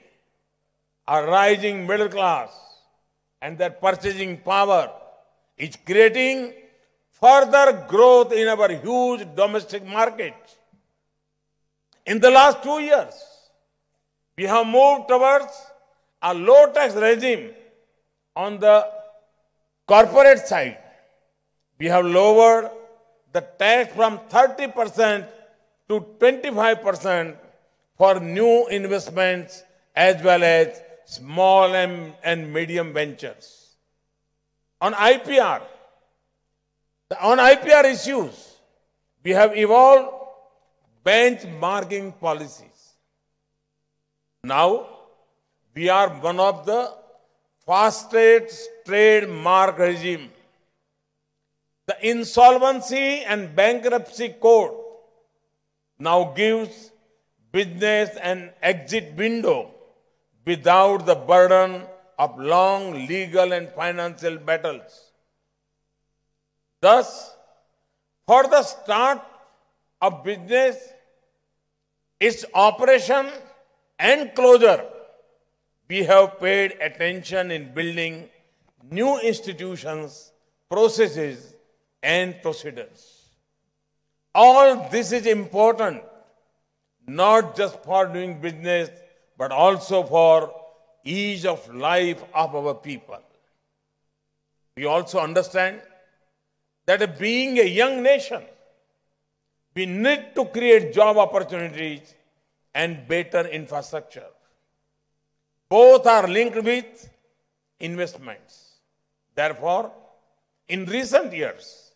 a rising middle class, and their purchasing power is creating further growth in our huge domestic market. In the last 2 years, we have moved towards a low-tax regime on the corporate side. We have lowered the tax from 30% to 25% for new investments as well as small and medium ventures. On IPR issues, we have evolved benchmarking policies. Now, we are one of the fastest trademark regime. The Insolvency and Bankruptcy Code now gives business an exit window without the burden of long legal and financial battles. Thus, for the start of business, its operation and closure, we have paid attention in building new institutions, processes, and procedures. All this is important, not just for doing business, but also for ease of life of our people. We also understand that being a young nation, we need to create job opportunities and better infrastructure. Both are linked with investments. Therefore, In recent years,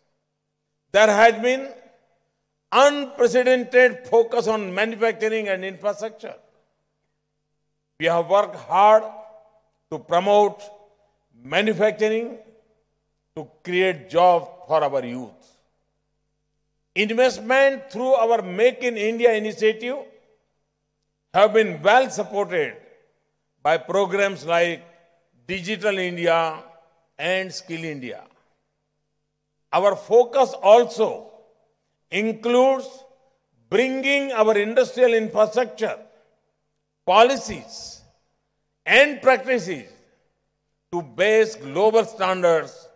there has been unprecedented focus on manufacturing and infrastructure. We have worked hard to promote manufacturing to create jobs for our youth. Investment through our Make in India initiative have been well supported by programs like Digital India and Skill India. Our focus also includes bringing our industrial infrastructure, policies, and practices to base global standards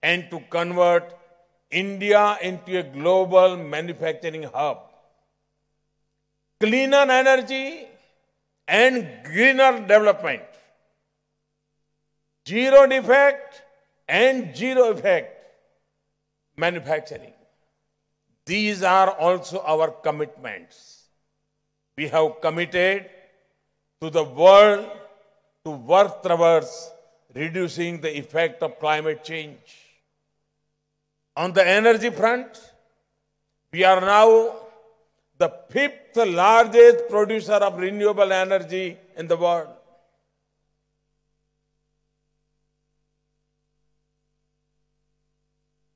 and to convert India into a global manufacturing hub. Cleaner energy and greener development, zero defect and zero effect manufacturing. These are also our commitments. We have committed to the world to work towards reducing the effect of climate change. On the energy front, we are now the fifth largest producer of renewable energy in the world.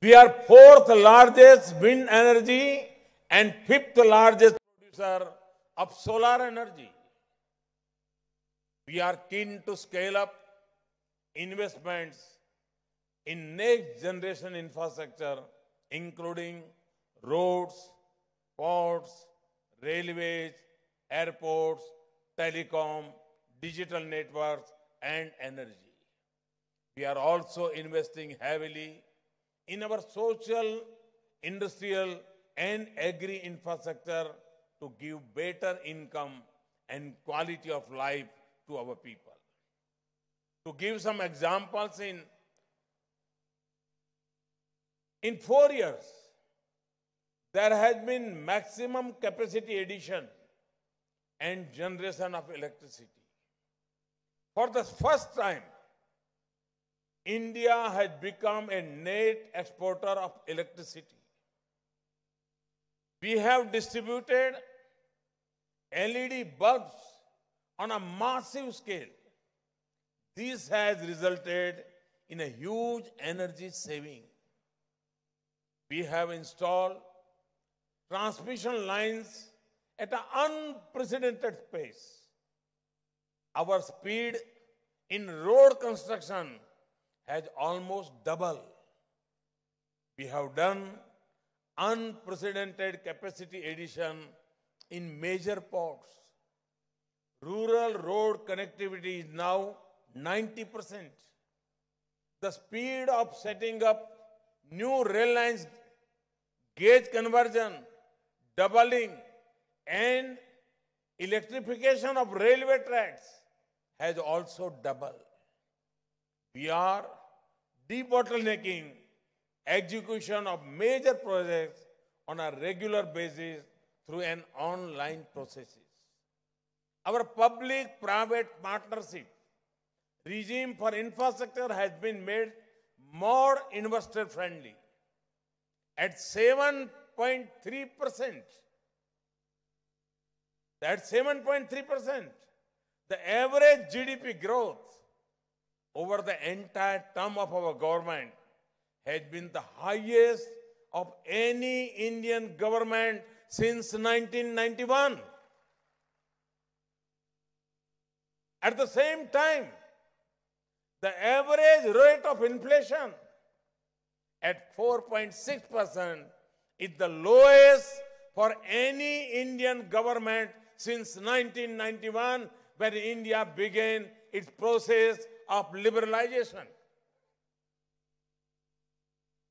We are fourth largest wind energy and fifth largest producer of solar energy. We are keen to scale up investments in next generation infrastructure, including roads, ports, railways, airports, telecom, digital networks, and energy. We are also investing heavily in our social, industrial, and agri infrastructure to give better income and quality of life to our people. To give some examples, in 4 years, there has been maximum capacity addition and generation of electricity. For the first time, India has become a net exporter of electricity. We have distributed LED bulbs on a massive scale. This has resulted in a huge energy saving. We have installed transmission lines at an unprecedented pace. Our speed in road construction has almost doubled. We have done unprecedented capacity addition in major ports. Rural road connectivity is now 90%. The speed of setting up new rail lines, gauge conversion, doubling, and electrification of railway tracks has also doubled. We are debottlenecking execution of major projects on a regular basis through an online processes. Our public-private partnership regime for infrastructure has been made more investor-friendly. At 7.3%, the average GDP growth over the entire term of our government has been the highest of any Indian government since 1991. At the same time, the average rate of inflation at 4.6% is the lowest for any Indian government since 1991, when India began its process of liberalization.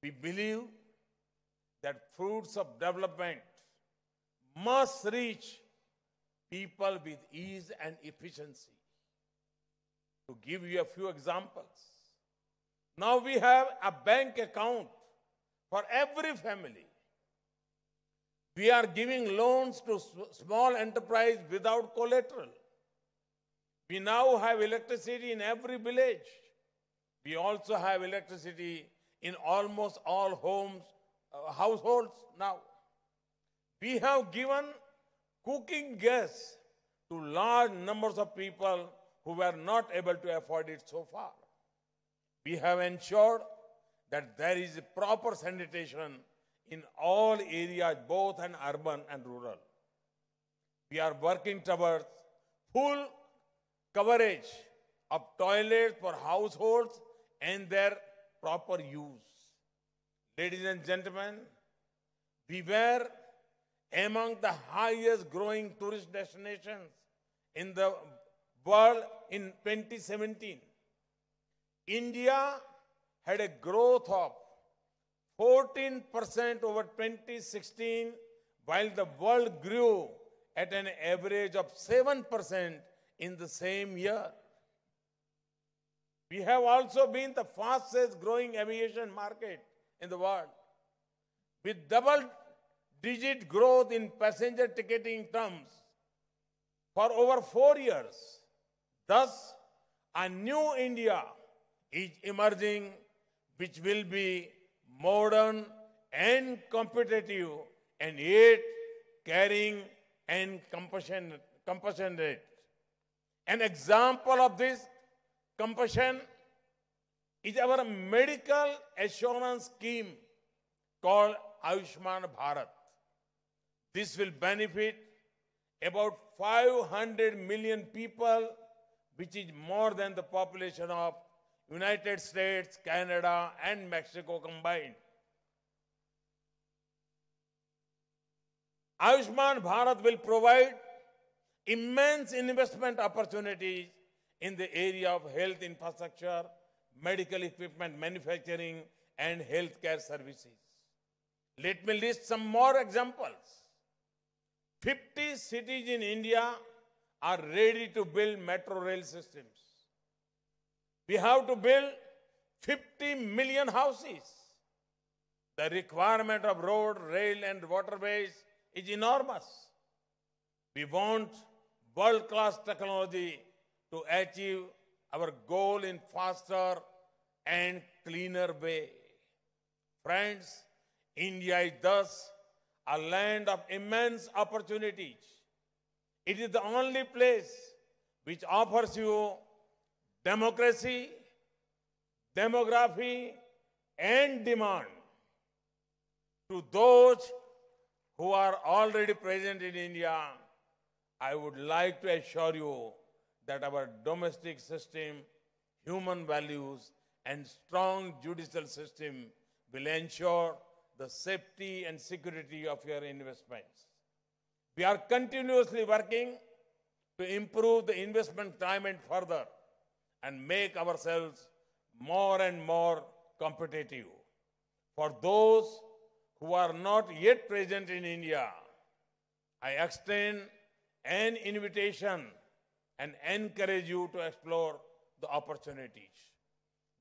We believe that fruits of development must reach people with ease and efficiency. To give you a few examples, now we have a bank account for every family. We are giving loans to small enterprise without collateral. We now have electricity in every village. We also have electricity in almost all homes, households now. We have given cooking gas to large numbers of people who were not able to afford it so far. We have ensured that there is proper sanitation in all areas, both in urban and rural. We are working towards full coverage of toilets for households and their proper use. Ladies and gentlemen, we were among the highest growing tourist destinations in the world in 2017. India had a growth of 14% over 2016, while the world grew at an average of 7% in the same year. We have also been the fastest growing aviation market in the world, with double-digit growth in passenger ticketing terms for over 4 years. Thus, a new India is emerging, which will be modern and competitive, and yet caring and compassionate. An example of this compassion is our medical assurance scheme called Ayushman Bharat. This will benefit about 500 million people, which is more than the population of United States, Canada, and Mexico combined. Ayushman Bharat will provide immense investment opportunities in the area of health infrastructure, medical equipment manufacturing, and healthcare services. Let me list some more examples. 50 cities in India are ready to build metro rail systems. We have to build 50 million houses. The requirement of road, rail, and waterways is enormous. We want world-class technology to achieve our goal in faster and cleaner way. Friends, India is thus a land of immense opportunities. It is the only place which offers you democracy, demography, and demand. To those who are already present in India, I would like to assure you that our domestic system, human values, and strong judicial system will ensure the safety and security of your investments. We are continuously working to improve the investment climate further and make ourselves more and more competitive. For those who are not yet present in India, I extend an invitation and encourage you to explore the opportunities.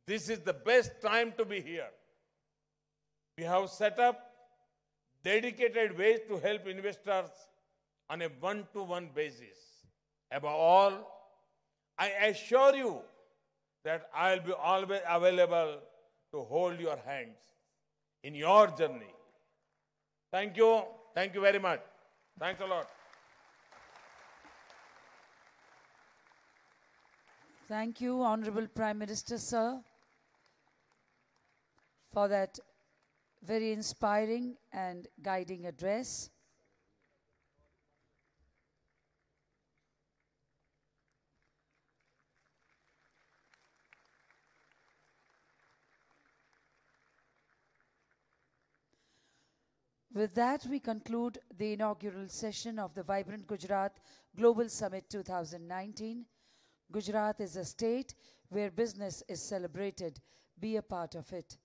This is the best time to be here. We have set up dedicated ways to help investors on a one-to-one basis. Above all, I assure you that I'll be always available to hold your hands in your journey. Thank you. Thank you very much. Thanks a lot. Thank you, Honorable Prime Minister, sir, for that very inspiring and guiding address. With that, we conclude the inaugural session of the Vibrant Gujarat Global Summit 2019. Gujarat is a state where business is celebrated. Be a part of it.